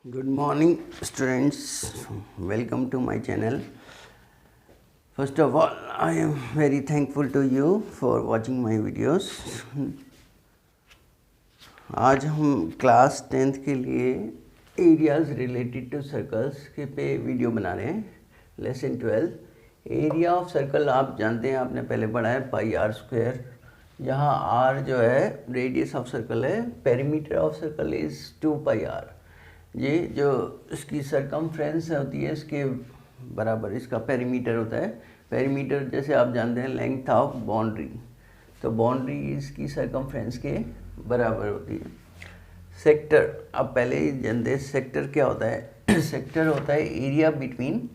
Good morning, students. Welcome to my channel. First of all, I am very thankful to you for watching my videos. आज हम class 10th के लिए areas related to circles के पे video बना रहे हैं. लेसन 12 एरिया ऑफ सर्कल आप जानते हैं, आपने पहले पढ़ा है पाई आर स्क्वायर. यहाँ आर जो है रेडियस ऑफ सर्कल है, perimeter of circle is 2 pi r. ये जो इसकी सरकमफ्रेंस होती है इसके बराबर इसका पेरीमीटर होता है. पेरीमीटर जैसे आप जानते हैं लेंथ ऑफ बाउंड्री, तो बाउंड्री इसकी सरकमफ्रेंस के बराबर होती है. सेक्टर अब पहले ही जानते हैं सेक्टर क्या होता है. सेक्टर होता है area between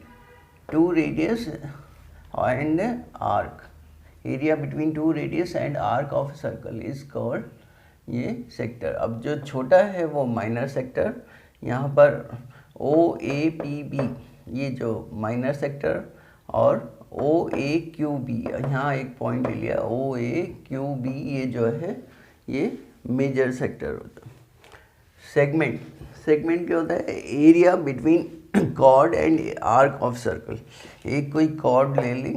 two radius and arc. Area between two radius and arc of circle is called ये सेक्टर. अब जो छोटा है वो माइनर सेक्टर. यहाँ पर ओ ए पी बी ये जो माइनर सेक्टर और ओ ए क्यू बी, यहाँ एक पॉइंट ले लिया ओ ए क्यू बी, ये जो है ये मेजर सेक्टर होता है. सेगमेंट सेगमेंट क्या होता है? Area between chord and arc of circle. एक कोई कॉर्ड ले ली,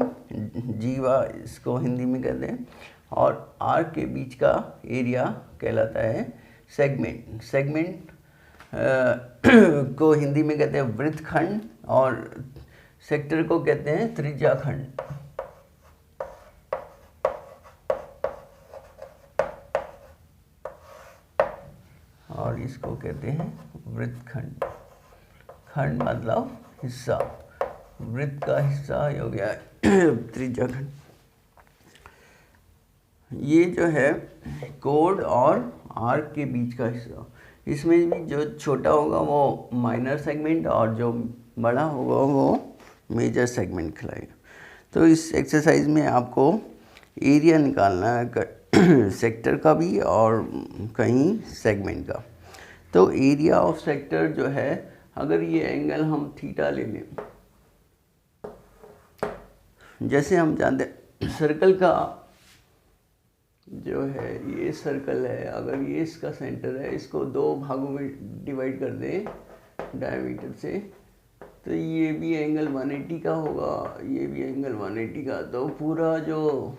जीवा इसको हिंदी में कहते हैं, और आर्क के बीच का एरिया कहलाता है सेगमेंट. सेगमेंट को हिंदी में कहते हैं वृत्तखंड और सेक्टर को कहते हैं त्रिज्याखंड. और इसको कहते हैं वृत्तखंड. खंड मतलब हिस्सा, वृत्त का हिस्सा हो गया त्रिज्याखंड. ये जो है कोड और आर्क के बीच का हिस्सा. इसमें भी जो छोटा होगा वो माइनर सेगमेंट और जो बड़ा होगा वो मेजर सेगमेंट कहलाएगा. तो इस एक्सरसाइज में आपको एरिया निकालना है सेक्टर का भी और कहीं सेगमेंट का. तो एरिया ऑफ सेक्टर जो है, अगर ये एंगल हम थीटा ले लें, जैसे हम जानते हैं सर्कल का जो है ये सर्कल है, अगर ये इसका सेंटर है, इसको दो भागों में डिवाइड कर दें डायमीटर से, तो ये भी एंगल 180 का होगा, ये भी एंगल 180 का. तो पूरा जो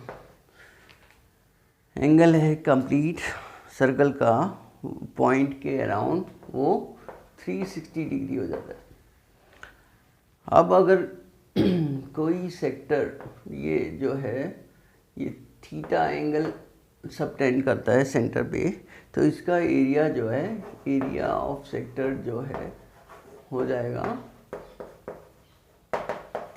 एंगल है कंप्लीट सर्कल का पॉइंट के अराउंड वो 360 डिग्री हो जाता है. अब अगर कोई सेक्टर ये जो है ये थीटा एंगल सबटेंड करता है सेंटर पे, तो इसका एरिया जो है एरिया ऑफ सेक्टर जो है हो जाएगा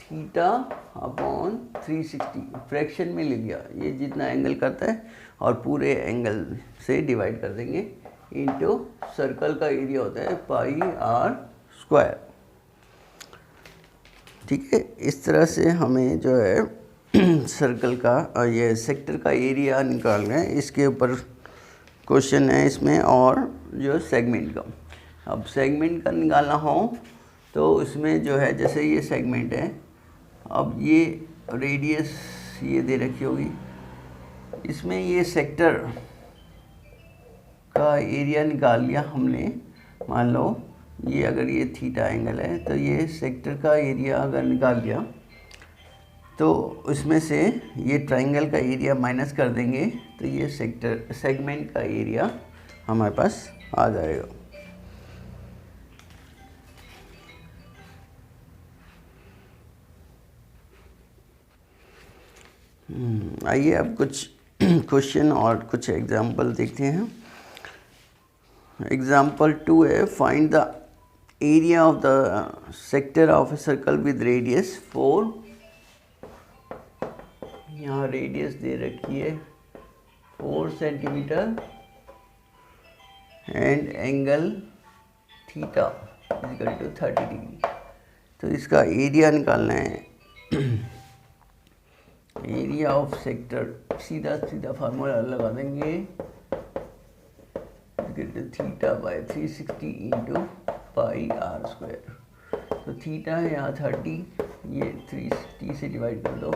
थीटा अपॉन 360. फ्रैक्शन में ले लिया, ये जितना एंगल करता है और पूरे एंगल से डिवाइड कर देंगे इनटू सर्कल का एरिया होता है पाई आर स्क्वायर. ठीक है, इस तरह से हमें जो है सर्कल का ये सेक्टर का एरिया निकालना है. इसके ऊपर क्वेश्चन है इसमें, और जो सेगमेंट का. अब सेगमेंट का निकालना हो तो उसमें जो है जैसे ये सेगमेंट है, अब ये रेडियस ये दे रखी होगी, इसमें ये सेक्टर का एरिया निकाल लिया हमने. मान लो ये अगर ये थीटा एंगल है तो ये सेक्टर का एरिया अगर निकाल लिया तो उसमें से ये ट्राइंगल का एरिया माइनस कर देंगे, तो ये सेगमेंट का एरिया हमारे पास आ जाएगा. आइए अब कुछ क्वेश्चन और कुछ एग्जाम्पल देखते हैं. एग्जाम्पल 2 है, find the area of the sector of a circle with radius 4. यहाँ रेडियस दे रखी है 4 centimetre and angle theta equal to 30 degree. तो इसका एरिया निकालना है. एरिया ऑफ सेक्टर सीधा सीधा फार्मूला लगा देंगे, theta by 360 into pi r square. तो थीटा है यहाँ 30, ये 360 से डिवाइड कर दो,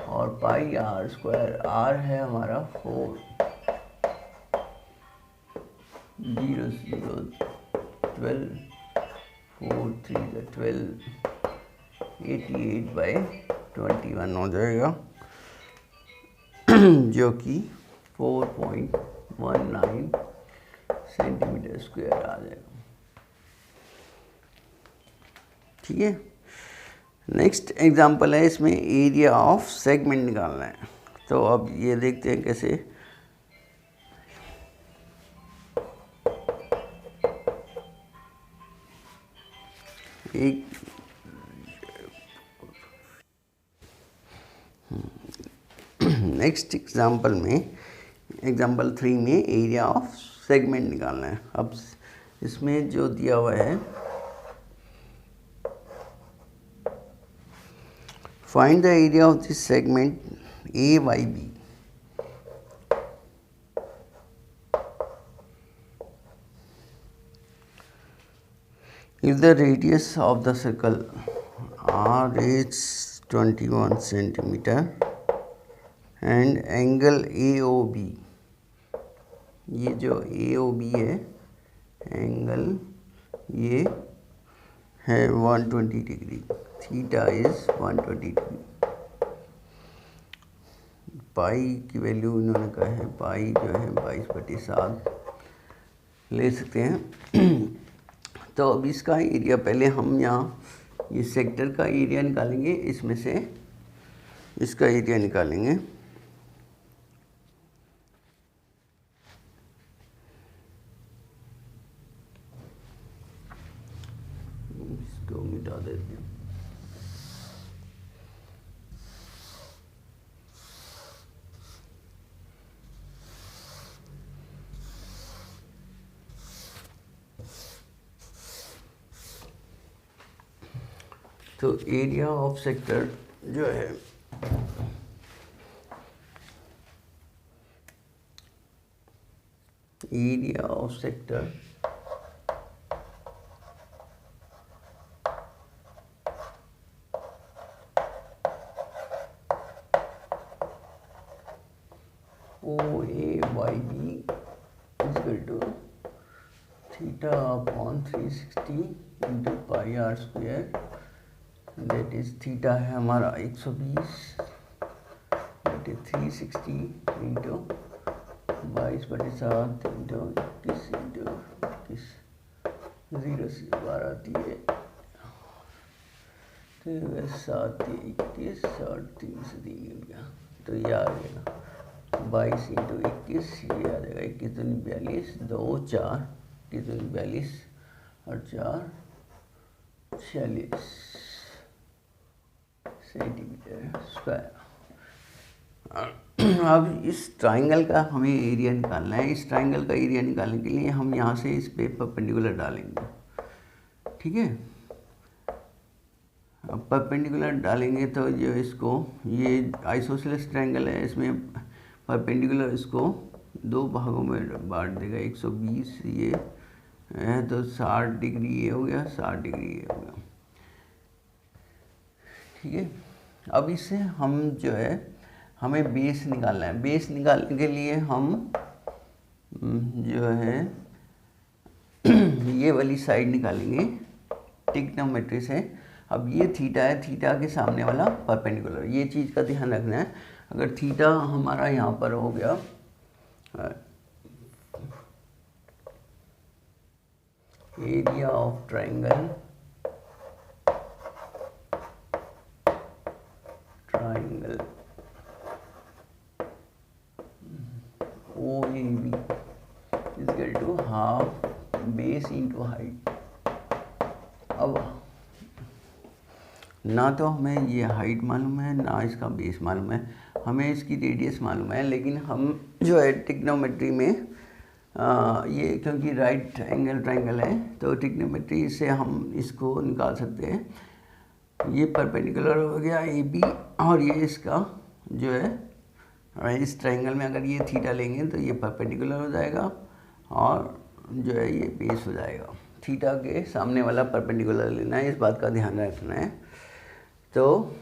और पाई आर स्क्वायर, आर है हमारा 4, 0 0 12 4 3 12, 88/21 हो जाएगा, जो कि 4.19 सेंटीमीटर स्क्वायर आ जाएगा। ठीक है, नेक्स्ट एग्जांपल है, इसमें एरिया ऑफ सेगमेंट निकालना है। तो अब ये देखते हैं कैसे। एक नेक्स्ट एग्जांपल में, एग्जांपल 3 में एरिया ऑफ सेगमेंट निकालना है। अब इसमें जो दिया हुआ है, find the area of this segment AYB। If the radius of the circle R is 21 centimeter and angle AOB, ये जो AOB है एंगल ये है 120 डिग्री, थीटा इज 120 डिग्री। पाई की वैल्यू इन्होंने कहा है, पाई जो है 22/7 ले सकते हैं। तो अब इसका एरिया, पहले हम यहाँ ये सेक्टर का एरिया निकालेंगे, इसमें से इसका एरिया निकालेंगे। इसको मिटा देते हैं। तो एरिया ऑफ सेक्टर जो है area of sector OAYB equal to theta upon 360 into pi r square, that is theta है हमारा 120, that is 360 into 22/7 into 21 into 21, 0 से 12 आती है, तो 7 21 और 3 से 3 मिल गया, तो ये आ गया 22 इंटू 21, ये आ जाएगा 21 दूनी 42, 2 4 21 दूनी 42 और 4 46 सेंटीमीटर स्क्वायर। अब इस ट्राइंगल का हमें एरिया निकालना है। इस ट्राइंगल का एरिया निकालने के लिए हम यहाँ से इस पे परपेंडिकुलर डालेंगे। ठीक है, अब परपेंडिकुलर डालेंगे तो जो इसको, ये आइसोसेलेस ट्राइंगल है, इसमें परपेंडिकुलर इसको दो भागों में बांट देगा। 120 ये है तो 60 डिग्री ये हो गया, 60 डिग्री ये हो गया। ठीक है, अब इससे हम जो है हमें बेस निकालना है। बेस निकालने के लिए हम जो है ये वाली साइड निकालेंगे ट्रिग्नोमेट्री से। अब ये थीटा है, थीटा के सामने वाला परपेंडिकुलर, ये चीज़ का ध्यान रखना है। अगर थीटा हमारा यहाँ पर हो गया area of triangle, triangle OAB is equal to half base into height. अब ना तो हमें ये हाइट मालूम है ना इसका बेस मालूम है, हमें इसकी रेडियस मालूम है, लेकिन हम जो है ट्रिग्नोमेट्री में ये क्योंकि राइट एंगल ट्राइंगल है तो ट्रिग्नोमेट्री से हम इसको निकाल सकते हैं। ये परपेंडिकुलर हो गया AB और ये इसका जो है इस ट्राइंगल में अगर ये थीटा लेंगे तो ये परपेंडिकुलर हो जाएगा और जो है ये बेस हो जाएगा। थीटा के सामने वाला परपेंडिकुलर लेना है, इस बात का ध्यान रखना है। तो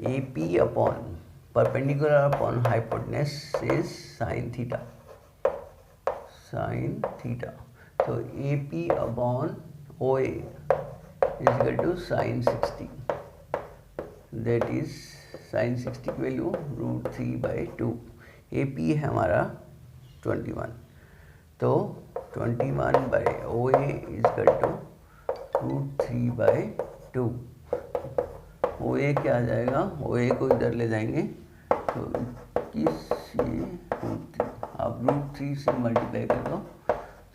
AP upon perpendicular upon hypotenuse is sine theta, sine theta. तो A P upon O A is equal to sine 60, that is sine 60 की वैल्यू √3/2। ए पी है हमारा 21, तो 21/OA इजिकल टू √3/2। OA क्या आ जाएगा, OA को इधर ले जाएंगे तो 21 ये √3, आप √3 से मल्टीप्लाई कर दो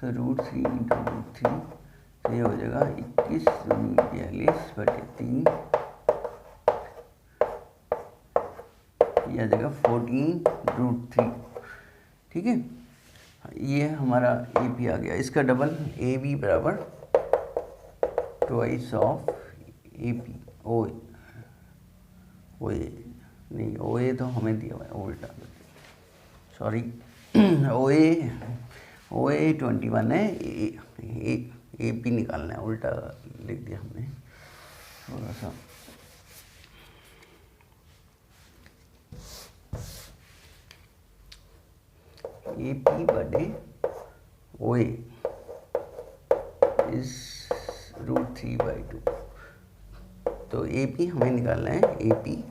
तो √3 × √3 तो ये हो जाएगा 21×42/3, ये आ जाएगा 14√3। ठीक है, ये हमारा ए पी आ गया। इसका डबल ए बी बराबर twice of A P O A नहीं, ओ ए तो हमें दिया हुआ है उल्टा, सॉरी ओ ए 21 है, ए पी निकालना है, उल्टा लिख दिया हमने थोड़ा सा। ए पी बटे ओ ए इज √3/2। तो ए पी हमें निकालना है, A P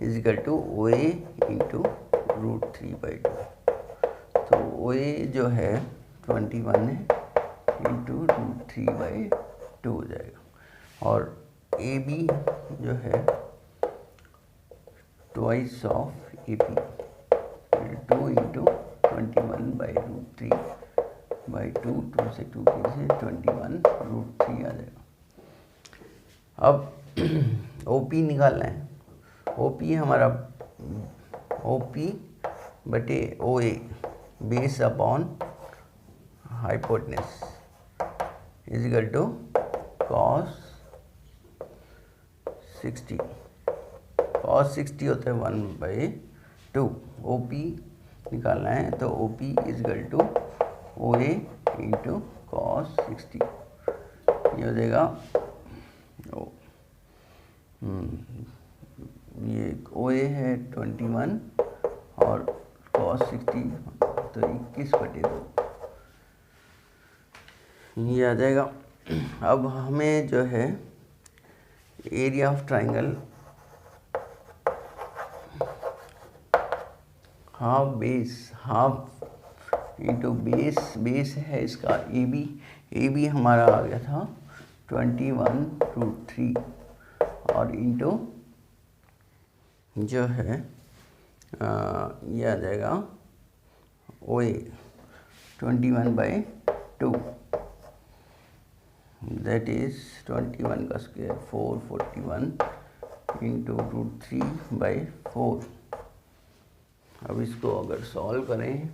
is equal to O A into √3/2। तो ओ ए जो है 21 है इंटू √3/2 हो जाएगा, और ए बी जो है twice of A P 2 into 21/√3/2, 2 से 2 से 21√3 आ जाएगा। अब ओ पी निकालना है। ओ पी हमारा ओ पी बटे O A base upon hypotenuse is equal to cos 60। cos 60 होता है 1/2। ओ पी निकालना है तो O P is equal to O A into cos 60, ये हो जाएगा ये ओ ए है 21 और cos 60 तो 21/2, ये आ जाएगा। अब हमें जो है area of triangle half into base है इसका ए बी हमारा आ गया था 21√3 और इंटू जो है ये आ जाएगा ओ ए 21/2, दैट इज 21 का स्क्वायर 441 इंटू √3/4। अब इसको अगर सॉल्व करें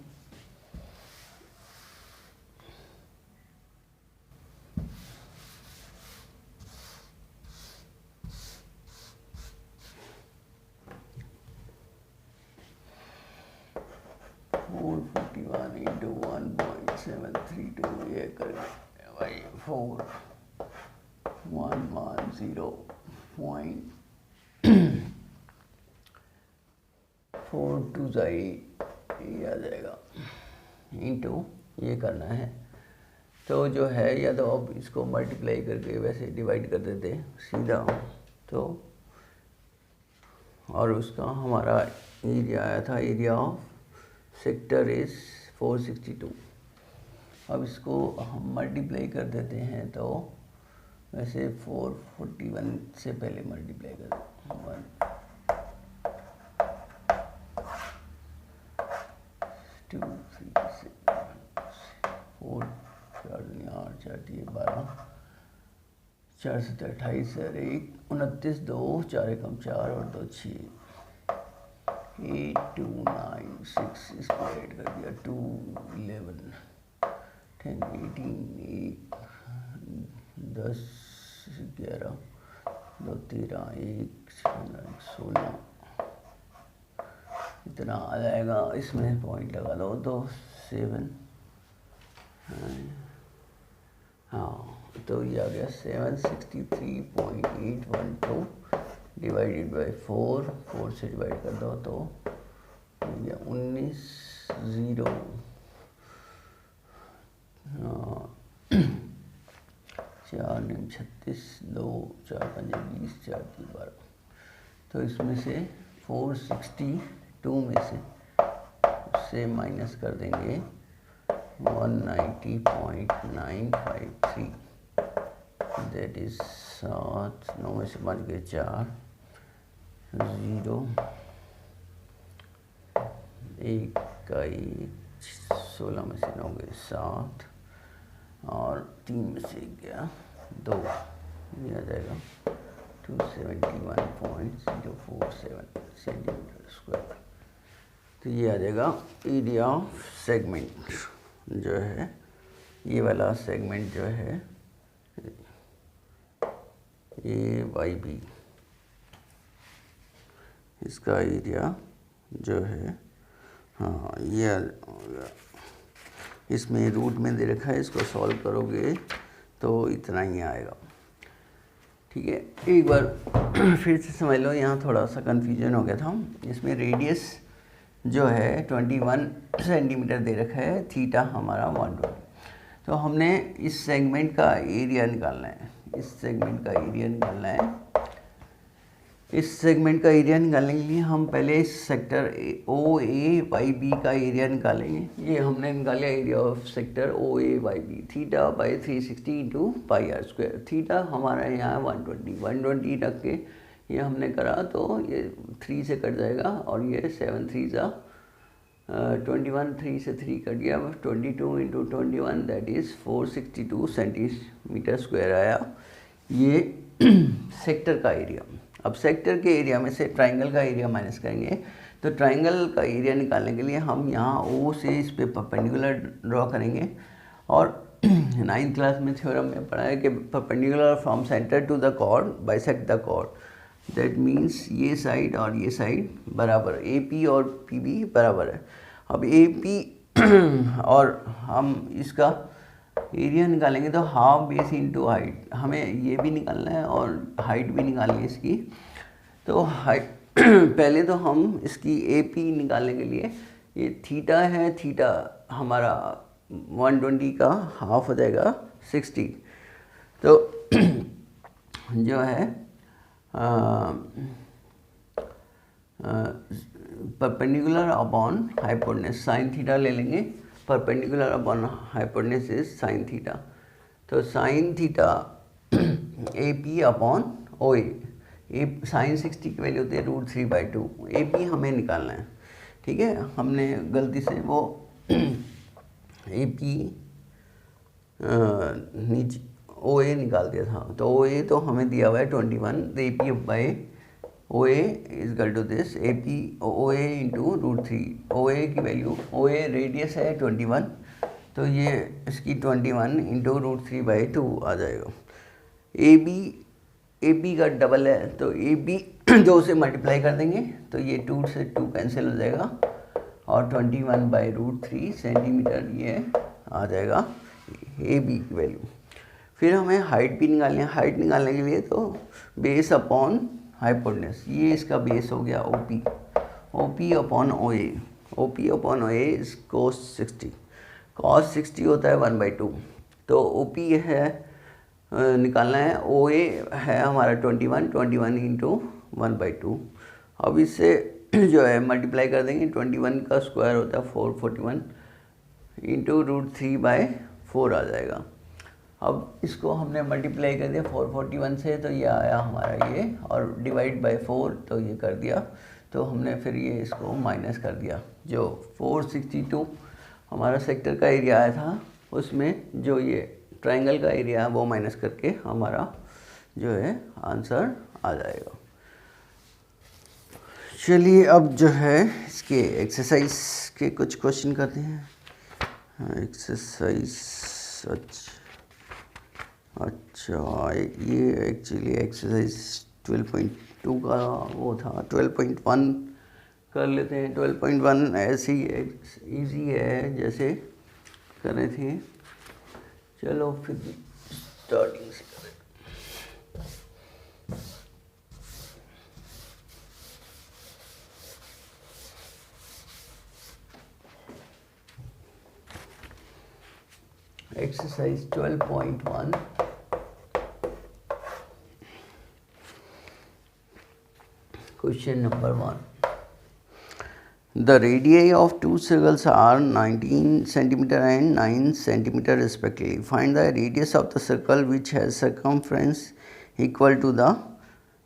इंटू 1.732 ये करेंगे भाई 4.42 ये आ जाएगा इंटू ये करना है। तो जो है या तो अब इसको मल्टीप्लाई करके वैसे डिवाइड कर देते सीधा, तो और उसका हमारा एरिया आया था, एरिया ऑफ सेक्टर इज 462। अब इसको हम मल्टीप्लाई कर देते हैं, तो वैसे 441 से पहले मल्टीप्लाई कर दें 1 2 3 4 4 8 12 4 7 28 और 1 29 2 4 1 4 और 2 6 8 2 9 6 इसको ऐड कर दिया 2 11 10 18 10 11 2 13 1 16 इतना आ जाएगा। इसमें पॉइंट लगा लो तो 7, हाँ तो ये आ गया 763.812 डिवाइडेड बाई 4 से डिवाइड कर दो तो ये 19 0 4 9 36, 2 4 5 20, 4 3 12। तो इसमें से 462 में से माइनस कर देंगे 190.953, दैट इज 7, 9 में से बच गए 4, 0, 1 का 1, 16 में से 9 गए 7, और 3 में से गया 2, ये आ जाएगा 271.047 सेंटीमीटर स्क्वायर। तो ये आ जाएगा एरिया ऑफ सेगमेंट जो है, ये वाला सेगमेंट जो है AYB, इसका एरिया जो है, हाँ ये इसमें रूट में दे रखा है, इसको सॉल्व करोगे तो इतना ही आएगा। ठीक है, एक बार फिर से समझ लो, यहाँ थोड़ा सा कन्फ्यूजन हो गया था। इसमें रेडियस जो है 21 सेंटीमीटर दे रखा है, थीटा हमारा 120। तो हमने इस सेगमेंट का एरिया निकालना है, इस सेगमेंट का एरिया निकालना है। इस सेगमेंट का एरिया निकालने के लिए हम पहले इस सेक्टर OAYB का एरिया निकालेंगे। ये हमने निकाला area of sector OAYB, theta by 360 into pi r square. Theta हमारा यहाँ 120 रख के ये हमने करा, तो ये 3 से कट जाएगा, और ये 7 3 21, 3 से 3 कट गया, 22 into 21 that is 462 centimetre square आया ये सेक्टर का एरिया। अब सेक्टर के एरिया में से ट्राइंगल का एरिया माइनस करेंगे, तो ट्राइंगल का एरिया निकालने के लिए हम यहाँ O से इस पे परपेंडिकुलर ड्रॉ करेंगे। और 9th क्लास में थ्योरम में पढ़ा है कि perpendicular from centre to the chord bisect the chord, that means ये साइड और ये साइड बराबर, AP और PB बराबर है। अब AP और हम इसका एरिया निकालेंगे तो हाफ बेस इंटू हाइट, हमें ये भी निकालना है और हाइट भी निकालनी है इसकी। तो हाइट पहले तो हम इसकी AP निकालने के लिए, ये थीटा है, थीटा हमारा 120 का हाफ हो जाएगा 60। तो जो है perpendicular upon hypotenuse sine theta ले लेंगे, perpendicular upon hypotenuse is sine theta. तो sine theta AP upon OA, sine 60 की वैल्यू होती है √3/2, AP हमें निकालना है। ठीक है, हमने गलती से वो AP नीचे OA निकाल दिया था, तो OA तो हमें दिया हुआ है 21, तो AP by OA is equal to this AP OA into √3। OA की वैल्यू, OA रेडियस है 21, तो ये इसकी 21 इंटू √3/2 आ जाएगा। AB का डबल है, तो AB 2 से मल्टीप्लाई कर देंगे, तो ये 2 से 2 कैंसिल हो जाएगा, और 21/√3 सेंटीमीटर ये आ जाएगा AB की वैल्यू। फिर हमें हाइट भी निकालनी है। हाइट निकालने के लिए तो बेस अपॉन हाइपोटेनस, ये इसका बेस हो गया OP upon OA is cos 60, cos 60 होता है 1/2। तो OP है निकालना है, OA है हमारा 21 इंटू 1/2। अब इससे जो है मल्टीप्लाई कर देंगे, 21 का स्क्वायर होता है 441 इंटू √3/4 आ जाएगा। अब इसको हमने मल्टीप्लाई कर दिया 441 से, तो ये आया हमारा ये, और डिवाइड बाय 4 तो ये कर दिया, तो हमने फिर ये इसको माइनस कर दिया। जो 462 हमारा सेक्टर का एरिया आया था, उसमें जो ये ट्रायंगल का एरिया है वो माइनस करके हमारा जो है आंसर आ जाएगा। चलिए अब जो है इसके एक्सरसाइज के कुछ क्वेश्चन करते हैं। एक्सरसाइज अच्छा ये एक्चुअली एक्सरसाइज 12.2 का वो था, 12.1 कर लेते हैं। 12.1 ऐसे ही ईजी है जैसे कर रहे थे। चलो फिर स्टार्टिंग से करें। Exercise 12.1 Question number 1. The radii of two circles are 19 centimeter and 9 centimeter respectively. Find the radius of the circle which has circumference equal to the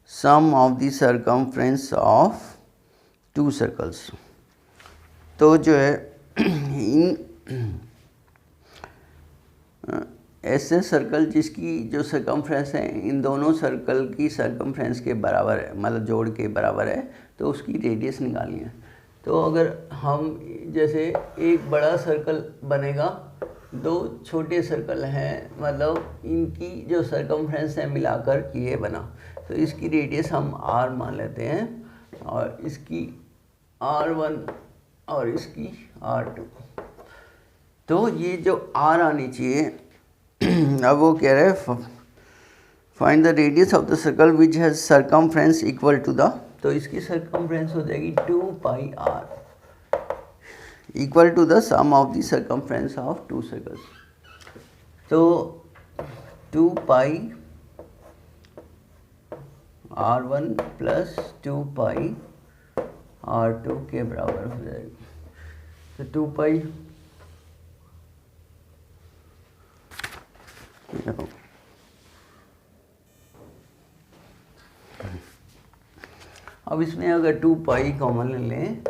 sum of the circumference of two circles. तो जो है इन ऐसे circle जिसकी जो circumference है इन दोनों circle की circumference के बराबर है, मतलब जोड़ के बराबर है, तो उसकी रेडियस निकालनी है। तो अगर हम जैसे एक बड़ा सर्कल बनेगा, दो छोटे सर्कल हैं, मतलब इनकी जो सर्कमफ्रेंस है मिलाकर ये बना, तो इसकी रेडियस हम r मान लेते हैं और इसकी r1 और इसकी r2। तो ये जो r आनी चाहिए, अब वो कह रहे हैं find the radius of the circle which has circumference equal to the, तो इसकी सर्कमफ्रेंस हो जाएगी 2 pi r equal to the sum of the circumference of two circles. तो 2 पाई r1 प्लस 2 पाई r2 के बराबर हो जाएगी। तो 2 पाई अब इसमें अगर 2 पाई कॉमन ले लें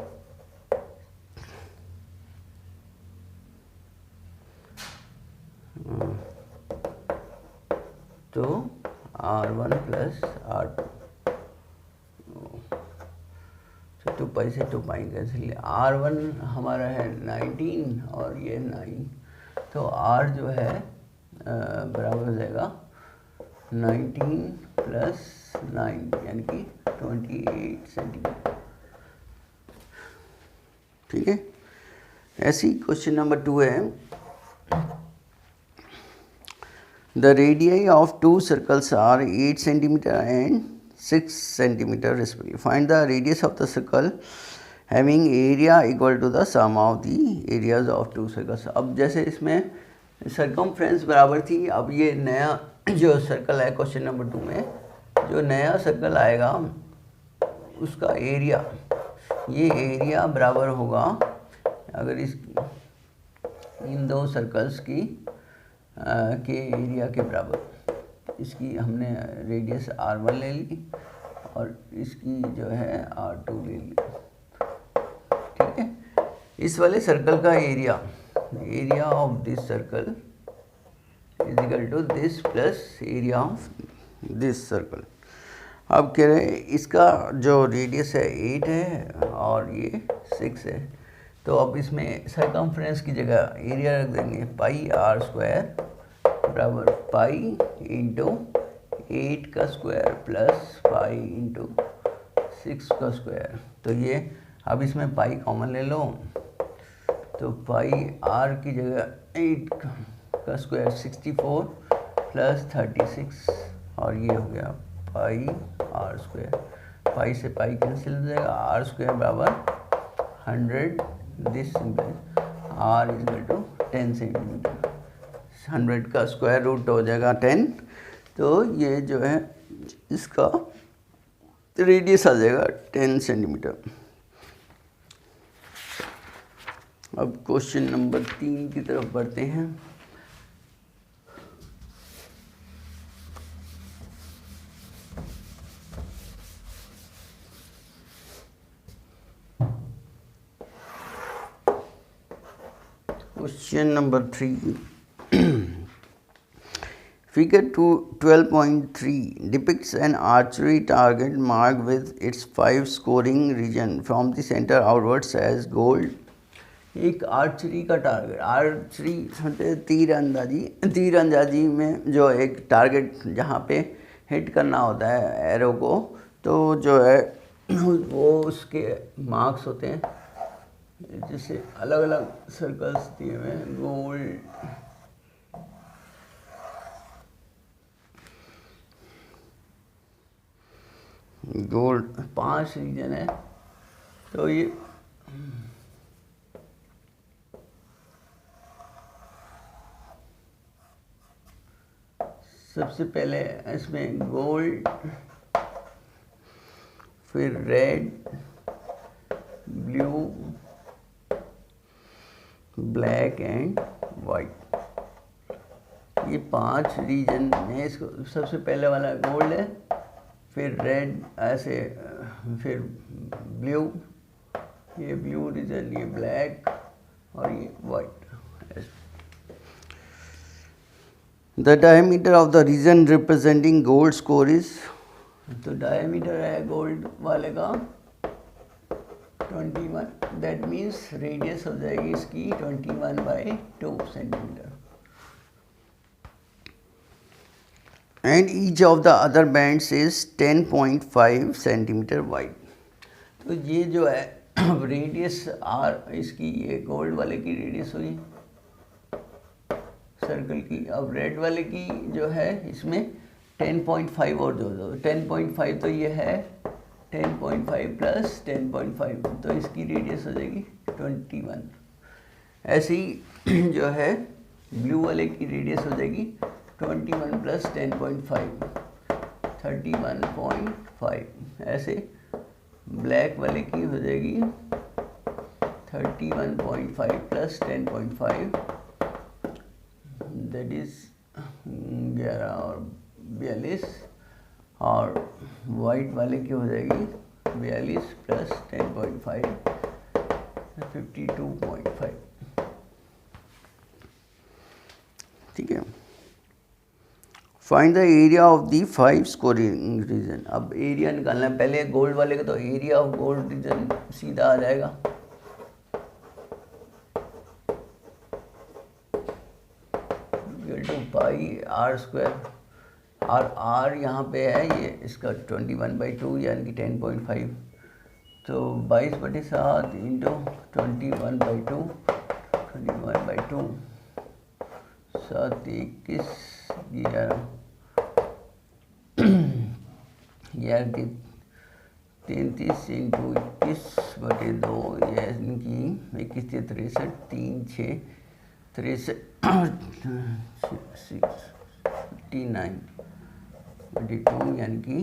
तो r1 प्लस r2, तो 2 पाई से 2 पाई कैंसिल, r1 हमारा है 19 और ये 9, तो r जो है बराबर हो जाएगा 19 प्लस 9 यानी कि 28 सेंटीमीटर। ठीक है, ऐसी क्वेश्चन नंबर 2 है। The radii of two circles are 8 centimeter and 6 centimeter respectively. Find the radius of the circle having area equal to the sum of the areas of two circles. अब जैसे इसमें circumference बराबर थी, अब ये नया जो सर्कल है क्वेश्चन नंबर 2 में, जो नया सर्कल आएगा उसका एरिया, ये एरिया बराबर होगा, अगर इस इन दो सर्कल्स की के एरिया के बराबर, इसकी हमने रेडियस r1 ले ली और इसकी जो है r2 ले ली। ठीक है, इस वाले सर्कल का area of this circle is equal to this plus area of this circle. अब कह रहे हैं इसका जो रेडियस है 8 है और ये 6 है, तो अब इसमें सर्कमफ्रेंस की जगह एरिया रख देंगे पाई r स्क्वायर बराबर पाई इंटू 8 का स्क्वायर प्लस पाई इंटू 6 का स्क्वायर। तो ये अब इसमें पाई कॉमन ले लो, तो पाई r की जगह 8 का स्क्वायर 64 प्लस 36 और ये हो गया पाई r स्क्वायर। पाई से पाई कैंसिल हो जाएगा, r स्क्वायर बराबर 100, this simple r is equal to 10 centimetre. 100 का स्क्वायर रूट हो जाएगा 10, तो ये जो है इसका रेडियस आ जाएगा 10 सेंटीमीटर। अब क्वेश्चन नंबर 3 की तरफ बढ़ते हैं। Question number 3. Figure 12.3 depicts an archery target marked with its 5 scoring region from the center outwards as gold. एक आर्चरी का टारगेट, आर्चरी तीरंदाजी में जो एक टारगेट जहाँ पे हिट करना होता है एरो को, तो जो है वो उसके मार्क्स होते हैं, जैसे अलग अलग सर्कल्स दिए हुए हैं, गोल्ड 5 रीजन है। तो ये सबसे पहले इसमें गोल्ड फिर red, blue, black and white, ये 5 रीजन में इसको सबसे पहले वाला गोल्ड है, फिर रेड ऐसे, फिर ब्लू, ये ब्लू रीजन, ये ब्लैक और ये white. The diameter of the region representing gold score is, तो डायमीटर है गोल्ड वाले का 21, दैट मीन्स रेडियस हो जाएगी इसकी 21/2 centimetre. And each of the other bands is 10.5 centimetre wide. तो ये जो है रेडियस आर, इसकी ये गोल्ड वाले की रेडियस हुई सर्कल की। अब रेड वाले की जो है इसमें 10.5 और जो 10.5, तो ये है 10.5 प्लस 10.5, तो इसकी रेडियस हो जाएगी 21। ऐसे ही जो है ब्लू वाले की रेडियस हो जाएगी 21 प्लस 10.5, 31.5। ऐसे ब्लैक वाले की हो जाएगी 31.5 प्लस 10.5, दैट इज 11 और 42, और वाइट वाले की हो जाएगी 42 प्लस 10.5, 52.5। ठीक है। Find the area of the 5 scoring region. अब एरिया निकालना है, पहले गोल्ड वाले का तो एरिया ऑफ गोल्ड रीजन सीधा आ जाएगा, पाई आर स्क्वायर, और आर यहाँ पे है ये इसका 21/2 यानी कि 10.5, तो 22/7 इंटू 21/2, 7 21 11 33 इंटू 21/2, यानी कि 21 से 63, 3 6 63 69/2 यानी कि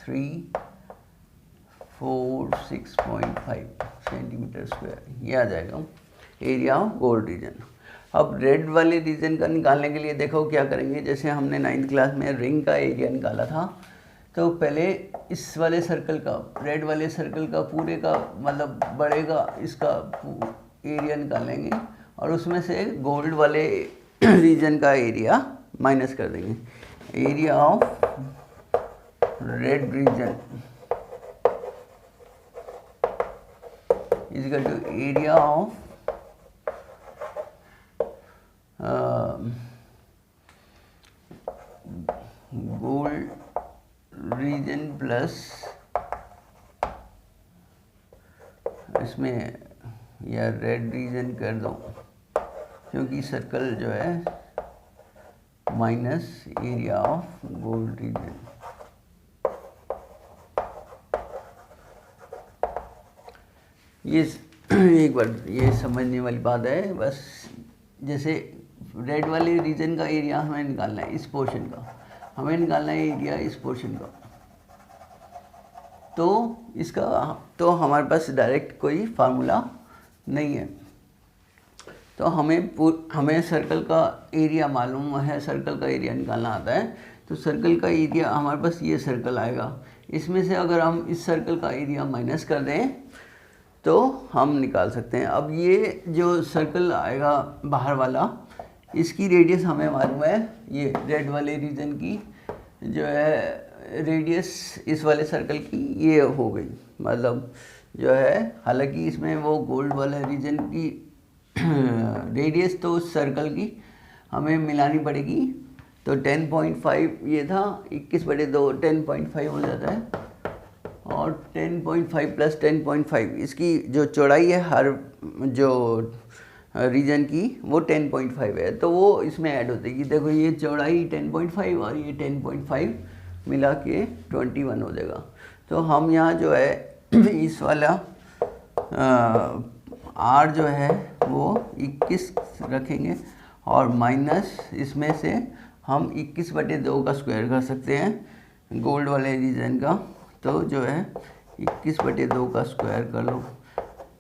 346.5 सेंटीमीटर स्क्वायर, ये आ जाएगा एरिया ऑफ गोल्ड रीजन। अब रेड वाले रीजन का निकालने के लिए देखो क्या करेंगे, जैसे हमने 9th क्लास में रिंग का एरिया निकाला था, तो पहले इस वाले सर्कल का, रेड वाले सर्कल का पूरे का मतलब बड़े का इसका एरिया निकाल लेंगे, और उसमें से गोल्ड वाले रीजन का एरिया माइनस कर देंगे। Area of red region is equal to area of gold region plus, इसमें या रेड रीजन कर दो क्योंकि सर्कल जो है, minus area of gold reason. ये एक बार ये समझने वाली बात है बस, जैसे रेड वाले रीजन का एरिया हमें निकालना है, इस पोर्शन का हमें निकालना है एरिया इस पोर्शन का, तो इसका तो हमारे पास डायरेक्ट कोई फार्मूला नहीं है, तो हमें सर्कल का एरिया मालूम है, सर्कल का एरिया निकालना आता है, तो सर्कल का एरिया हमारे पास ये सर्कल आएगा, इसमें से अगर हम इस सर्कल का एरिया माइनस कर दें तो हम निकाल सकते हैं। अब ये जो सर्कल आएगा बाहर वाला, इसकी रेडियस हमें मालूम है, ये रेड वाले रीजन की जो है रेडियस इस वाले सर्कल की ये हो गई, मतलब जो है, हालांकि इसमें वो गोल्ड वाले रीजन की रेडियस तो उस सर्कल की हमें मिलानी पड़ेगी, तो 10.5 ये था, 21/2 10.5 हो जाता है, और 10.5 प्लस 10.5 इसकी जो चौड़ाई है हर जो रीजन की वो 10.5 है, तो वो इसमें ऐड होती है। देखो ये चौड़ाई 10.5 और ये 10.5 मिला के 21 हो जाएगा। तो हम यहाँ जो है इस वाला आर जो है वो 21 रखेंगे, और माइनस इसमें से हम 21/2 का स्क्वायर कर सकते हैं गोल्ड वाले रीजन का, तो जो है 21/2 का स्क्वायर कर लो।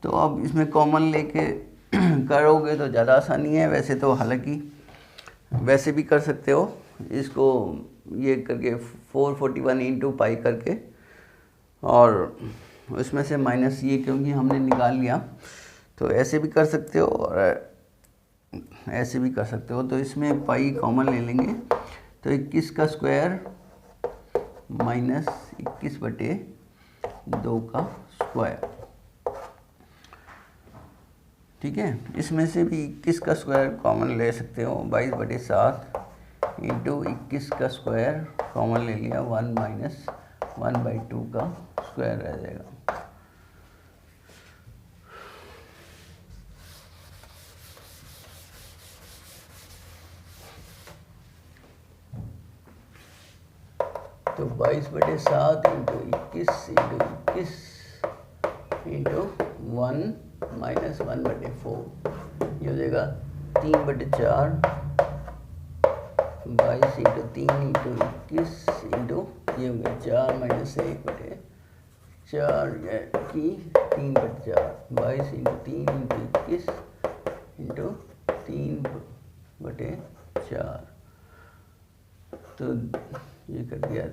तो अब इसमें कॉमन लेके करोगे तो ज़्यादा आसानी है। वैसे तो हालांकि वैसे भी कर सकते हो इसको, ये करके 441 इंटू पाई करके, और उसमें से माइनस ये क्योंकि हमने निकाल लिया, तो ऐसे भी कर सकते हो और ऐसे भी कर सकते हो। तो इसमें पाई कॉमन ले लेंगे, तो 21 का स्क्वायर माइनस 21/2 का स्क्वायर, ठीक है। इसमें से भी 21 का स्क्वायर कॉमन ले सकते हो, 22/7 इंटू 21 का स्क्वायर कॉमन ले लिया, 1 माइनस 1/2 का स्क्वायर रह जाएगा। तो 22/7 इंटू 21 इंटू 1 माइनस 1/4, ये हो जाएगा 3/4, 22 इंटू 3 इंटू 21 इंटू ये हो गया 4 माइनस 1/4 की 3/4, 22 इंटू 3 इंटू 21 इंटू 3/4। तो ये कर दिया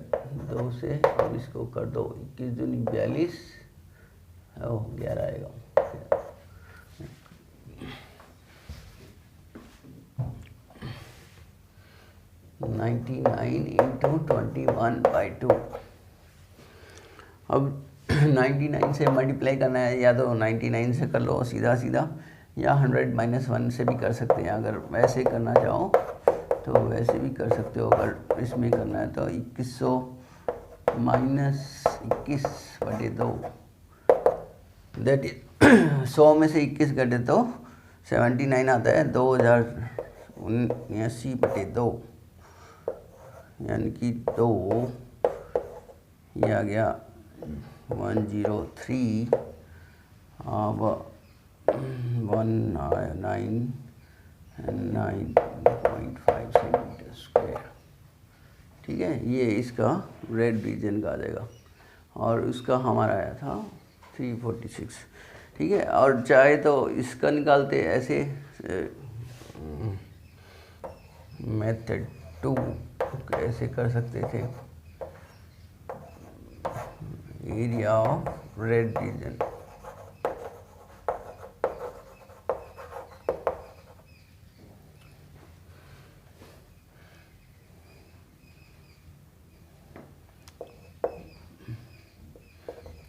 2 से, अब इसको कर दो 21 दूनी 42, 11 आएगा। 99 इंटू 21/2। अब 99 से मल्टीप्लाई करना है, या तो 99 से कर लो सीधा सीधा, या 100 - 1 से भी कर सकते हैं। अगर वैसे करना चाहो तो वैसे भी कर सकते हो। अगर इसमें करना है तो 2100 माइनस 21/2, दैट इज 100 में से 21 घटे तो 79 आता है, 2079/2, यानी कि 2, ये आ गया 103, अब 199.5 सेंटीमीटर स्क्वायर, ठीक है। ये इसका रेड रीजन का आ जाएगा, और उसका हमारा आया था 346, ठीक है। और चाहे तो इसका निकालते ऐसे, मेथड 2 ऐसे कर सकते थे, एरिया ऑफ रेड रीजन,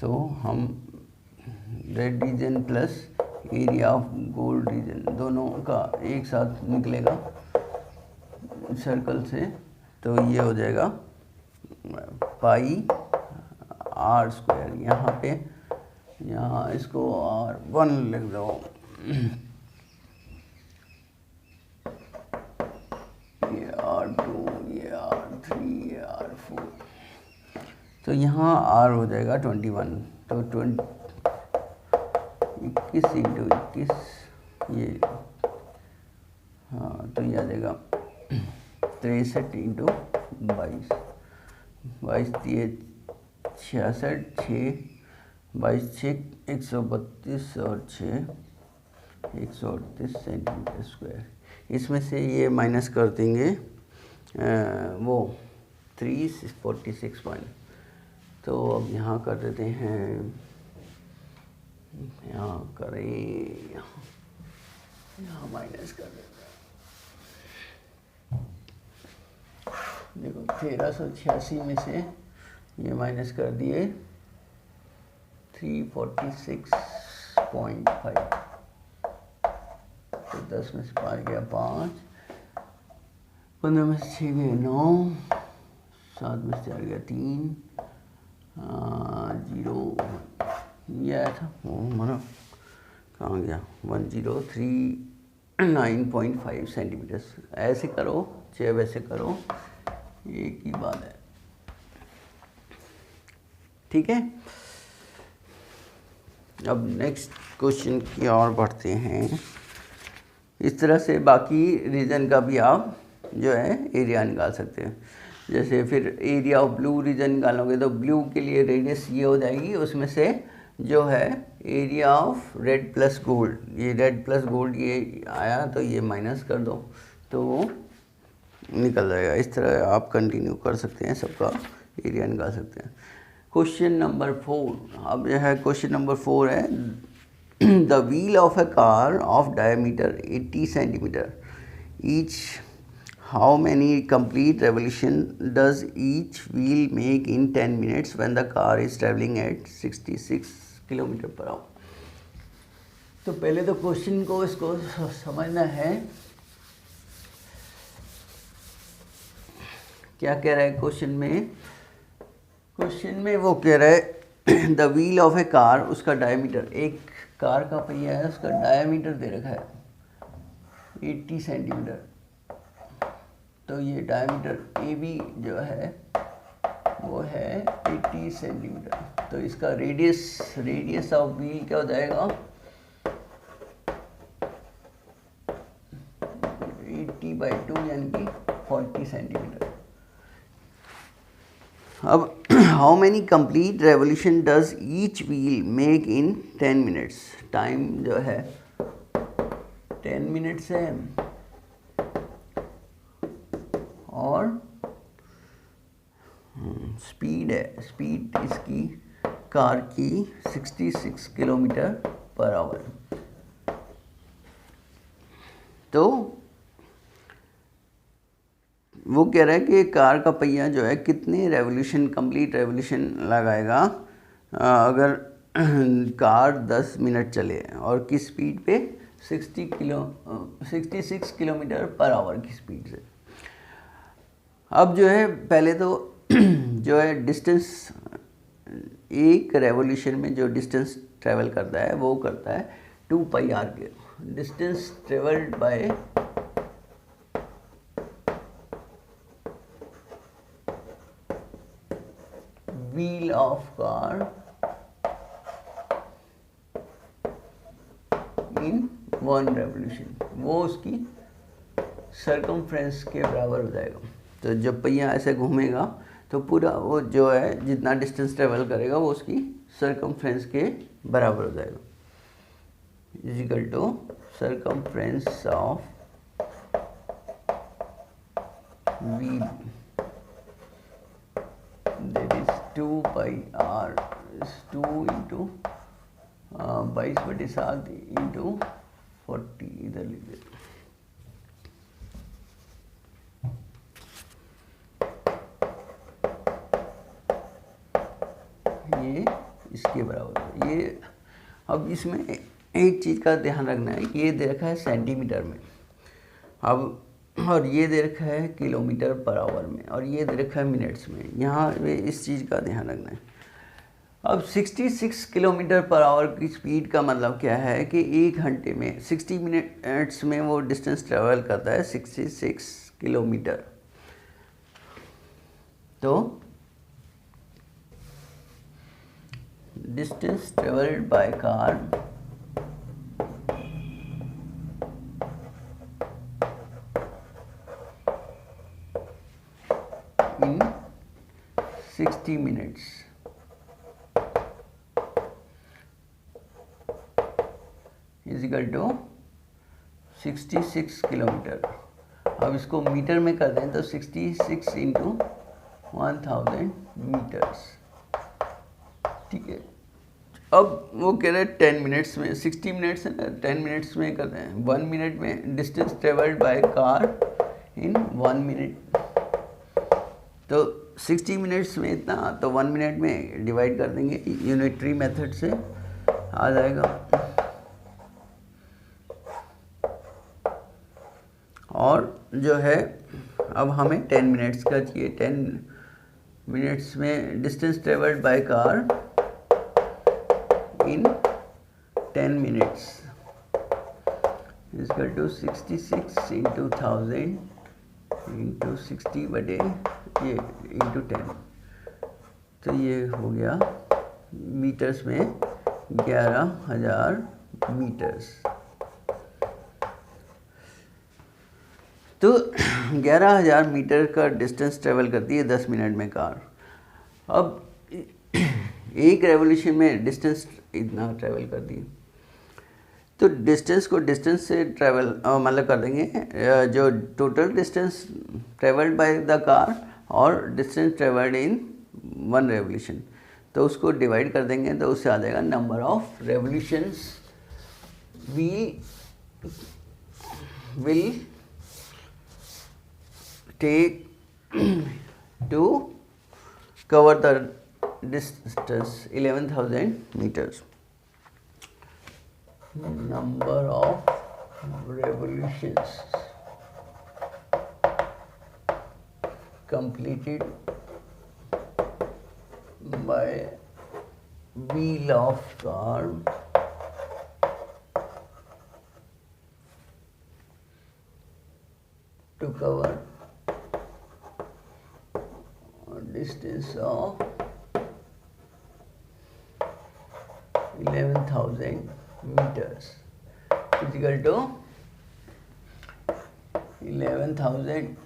तो हम red region plus area of gold reason दोनों का एक साथ निकलेगा सर्कल से, तो ये हो जाएगा पाई r²। यहाँ पे, यहाँ इसको r1 लिख दो, ये r2, ये r3, ये r4, तो यहाँ r हो जाएगा 21, तो 21 इंटू 21, ये हाँ, तो ये आ जाएगा 63 इंटू 22, 22 66, 22 6 132 और 6 138 सेंटीमीटर स्क्वायर। इसमें से ये माइनस कर देंगे वो 346 पॉइंट। तो अब यहाँ कर देते हैं, यहाँ करें, यहाँ माइनस कर देते हैं। देखो 1386 में से ये माइनस कर दिए 346.5, तो 10 में से 5 गया 5, 15 में से 6 गया 9, 7 में से 4 गया 3, 0, ये आया था वो हमारा, कहाँ गया, 1039.5 सेंटीमीटर। ऐसे करो चाहे वैसे करो, एक ही बात है, ठीक है। अब नेक्स्ट क्वेश्चन की ओर बढ़ते हैं। इस तरह से बाकी रीजन का भी आप जो है एरिया निकाल सकते हैं। जैसे फिर एरिया ऑफ ब्लू रीजन निकालोगे तो ब्लू के लिए रेडियस ये हो जाएगी, उसमें से जो है area of red plus gold, ये रेड प्लस गोल्ड ये आया तो ये माइनस कर दो तो वो निकल जाएगा। इस तरह आप कंटिन्यू कर सकते हैं, सबका एरिया निकाल सकते हैं। क्वेश्चन नंबर 4, अब यह है क्वेश्चन नंबर 4 है the wheel of A car of diameter 80 centimetre each, how many complete revolution does each wheel make in 10 minutes when the car is travelling at 66 kilometre per hour. तो पहले तो question को इसको समझना है, क्या कह रहा है क्वेश्चन में। क्वेश्चन में वो कह रहा है the wheel of A car, उसका डायमीटर, एक कार का पहिया है उसका डायमीटर दे रखा है 80 सेंटीमीटर, तो ये डायमीटर ए बी जो है वो है 80 सेंटीमीटर, तो इसका रेडियस ऑफ व्हील क्या हो जाएगा 80/2 यानी कि 40 सेंटीमीटर। अब how many complete revolution does each wheel make in 10 minutes, time जो है 10 मिनट्स है और स्पीड है, स्पीड इसकी कार की 66 किलोमीटर पर आवर। तो वो कह रहा है कि कार का पहिया जो है कितने रेवोल्यूशन, कंप्लीट रेवोल्यूशन लगाएगा अगर कार 10 मिनट चले और किस स्पीड पे 66 किलोमीटर पर आवर की स्पीड से। अब जो है पहले तो जो है डिस्टेंस, एक रेवोल्यूशन में जो डिस्टेंस ट्रेवल करता है वो करता है 2πr के, distance travelled by wheel of car in 1 revolution, वो उसकी सर्कमफ्रेंस के बराबर हो जाएगा। तो जब पहिया ऐसे घूमेगा तो पूरा वो जो है जितना डिस्टेंस ट्रेवल करेगा वो उसकी सर्कमफ्रेंस के बराबर हो जाएगा, is equal to circumference of wheel, that is 2πr is 2 into 22/7 into 40, इधर लिख देते ये इसके बराबर। ये अब इसमें एक चीज़ का ध्यान रखना है कि ये दे रखा है सेंटीमीटर में, अब और ये दे रखा है किलोमीटर पर आवर में, और ये दे रखा है मिनट्स में। यहाँ इस चीज़ का ध्यान रखना है। अब 66 किलोमीटर पर आवर की स्पीड का मतलब क्या है कि 1 घंटे में 60 मिनट्स में वो डिस्टेंस ट्रेवल करता है 66 किलोमीटर। तो distance travelled by car in 60 minutes is equal to 66 kilometre. अब इसको मीटर में कर दें तो 66 into 1000 मीटर्स, ठीक है। अब वो कह रहे हैं 10 मिनट्स में, 60 मिनट्स है ना, 10 मिनट्स में कर दें 1 मिनट में, distance travelled by car in 1 minute, तो 60 मिनट्स में इतना, तो 1 मिनट में डिवाइड कर देंगे, यूनिटरी मेथड से आ जाएगा। और जो है अब हमें 10 मिनट्स का चाहिए, 10 मिनट्स में distance travelled by car in 10 minutes is equal to 66 into 1000 into 60 ये इंटू 10, तो ये हो गया मीटर्स में 11,000 मीटर्स। तो 11,000 मीटर का डिस्टेंस ट्रेवल करती है 10 मिनट में कार। अब एक रेवोल्यूशन में डिस्टेंस इतना ट्रेवल करती है, तो डिस्टेंस को डिस्टेंस से ट्रेवल मतलब कर देंगे, जो total distance travelled by the car और डिस्टेंस ट्रेवल्ड इन 1 रेवोल्यूशन, तो उसको डिवाइड कर देंगे तो उससे आ जाएगा number of revolutions will take to cover the distance 11,000 meters. Number of revolutions completed by wheel of car to cover a distance of 11,000 meters is equal to 11,000।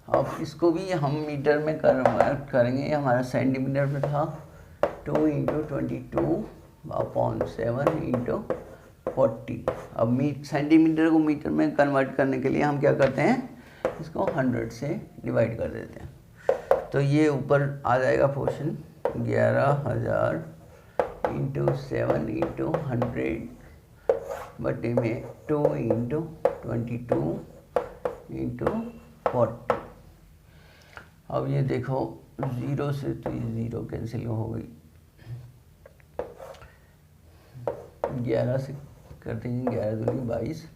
अब इसको भी हम मीटर में कन्वर्ट करेंगे, ये हमारा सेंटीमीटर में था, 2 × 22/7 × 40। अब सेंटीमीटर को मीटर में कन्वर्ट करने के लिए हम क्या करते हैं, इसको 100 से डिवाइड कर देते हैं। तो ये ऊपर आ जाएगा पोर्शन 11,000 × 7 × 100 बटे में 2 × 22 × 40। अब ये देखो 0 से तो ये 0 कैंसिल हो गई, 11 से करते हैं 11 दूनी 22,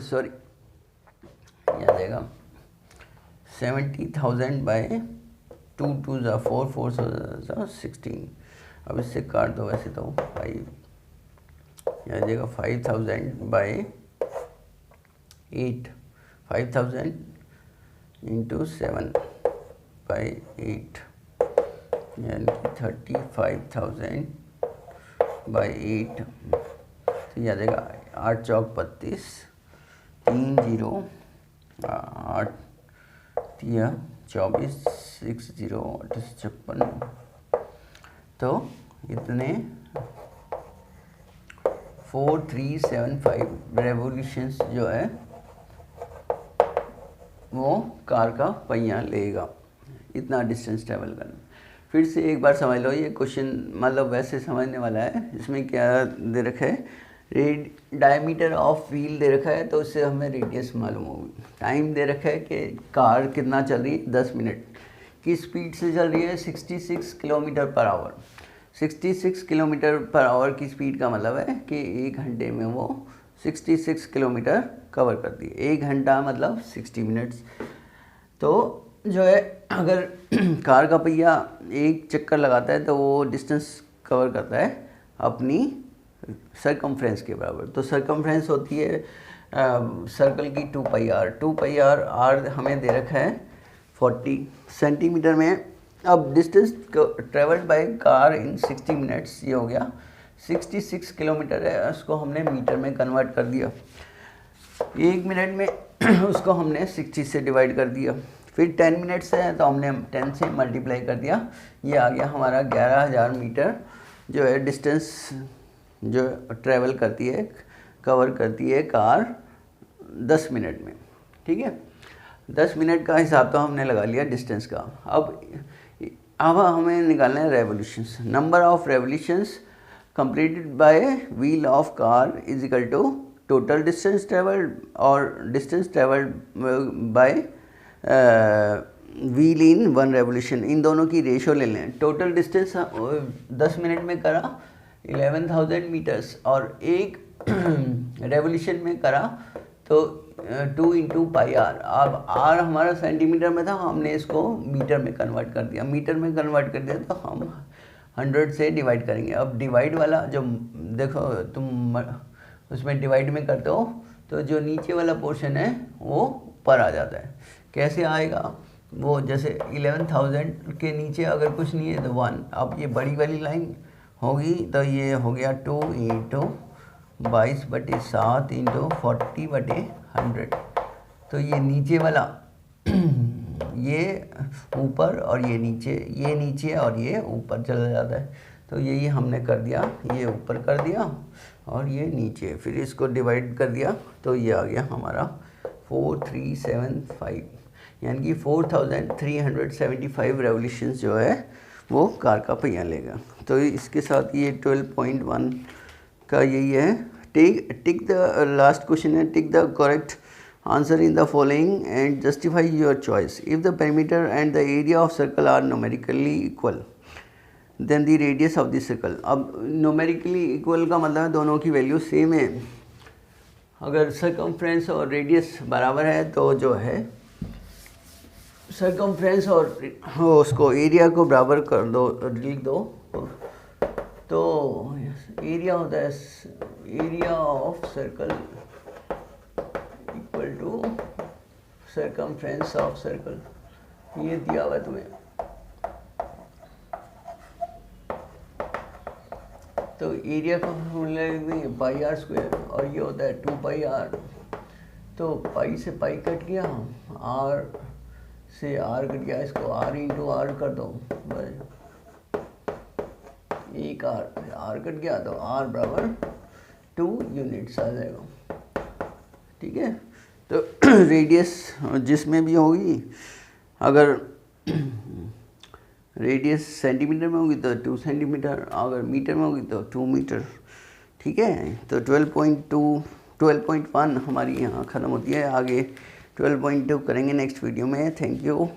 सॉरी यहाँ देगा 70,000 बाय 2 2 × 4 4 × 16। अब इससे काट दो, वैसे तो 5, यहाँ देगा 5,000 बाय 8, 5,000 × 7 बाय 8 यानी कि 35,000 बाई 8। तो यह देगा 8 चौक 32, 3 0 8 24 6 0 56। तो इतने 4375 रेवोल्यूशंस जो है वो कार का पहिया लेगा, इतना डिस्टेंस ट्रेवल करना। फिर से एक बार समझ लो, ये क्वेश्चन मतलब वैसे समझने वाला है। इसमें क्या दे रखा है, डायमीटर ऑफ व्हील दे रखा है, तो उससे हमें रेडियस मालूम होगी। टाइम दे रखा है कि कार कितना चल रही है, 10 मिनट की स्पीड से चल रही है 66 kilometre per hour. 66 kilometre per hour की स्पीड का मतलब है कि 1 घंटे में वो 66 किलोमीटर कवर करती है। 1 घंटा मतलब 60 मिनट्स। तो जो है अगर कार का पहिया एक चक्कर लगाता है तो वो डिस्टेंस कवर करता है अपनी सरकमफ्रेंस के बराबर। तो सरकमफ्रेंस होती है सर्कल की 2πr। 2πr आर हमें दे रखा है 40 सेंटीमीटर में। अब distance travelled by car in 60 minutes, ये हो गया 66 किलोमीटर है, उसको हमने मीटर में कन्वर्ट कर दिया। 1 मिनट में उसको हमने 60 से डिवाइड कर दिया। फिर 10 मिनट्स है तो हमने 10 से मल्टीप्लाई कर दिया। ये आ गया हमारा 11,000 मीटर जो है डिस्टेंस जो ट्रैवल करती है, कवर करती है कार 10 मिनट में। ठीक है, 10 मिनट का हिसाब तो हमने लगा लिया डिस्टेंस का। अब हमें निकालना है revolutions. Number of revolutions completed by wheel of car is equal to total distance travelled और distance travelled by wheel in 1 revolution. इन दोनों की रेशो ले लें। टोटल डिस्टेंस 10 मिनट में करा 11,000 मीटर्स और एक रेवोल्यूशन में करा तो 2 × πr। अब r हमारा सेंटीमीटर में था, हमने इसको मीटर में कन्वर्ट कर दिया। मीटर में कन्वर्ट कर दिया तो हम 100 से डिवाइड करेंगे। अब डिवाइड वाला जो देखो तुम उसमें डिवाइड में करते हो तो जो नीचे वाला पोर्शन है वो ऊपर आ जाता है। कैसे आएगा वो, जैसे 11,000 के नीचे अगर कुछ नहीं है तो 1। अब ये बड़ी वाली लाइन होगी तो ये हो गया 2 × 22/7 इंटू 40/100। तो ये नीचे वाला ये ऊपर और ये नीचे और ये ऊपर चला जाता है। तो यही हमने कर दिया, ये ऊपर कर दिया और ये नीचे, फिर इसको डिवाइड कर दिया तो ये आ गया हमारा 4375, यानी कि 4375 रेवोल्यूशंस जो है वो कार का पहिया लेगा। तो इसके साथ ये 12.1 का यही है। टिक द लास्ट क्वेश्चन है, tick the correct answer in the following and justify your choice. If the perimeter and the area of circle are numerically equal then the radius of the circle. अब numerically equal का मतलब दोनों की value same है। अगर circumference और radius बराबर है तो जो है सर्कमफ्रेंस और उसको एरिया को बराबर कर दो, लिख दो, तो एरिया होता है area of circle equal to circumference of circle. ये दिया हुआ है तुम्हें। तो एरिया का फॉर्मूला लिख देंगे πr² और ये होता है 2πr। तो पाई से पाई कट गया, r से r कट गया, इसको r इंटू r कर दो, एक r कट गया तो r बराबर 2 यूनिट्स आ जाएगा। ठीक है, तो रेडियस जिसमें भी होगी, अगर रेडियस सेंटीमीटर में होगी तो 2 सेंटीमीटर, अगर मीटर में होगी तो 2 मीटर। ठीक है, तो 12.1 हमारी यहाँ ख़त्म होती है। आगे 12.2 करेंगे नेक्स्ट वीडियो में। Thank you.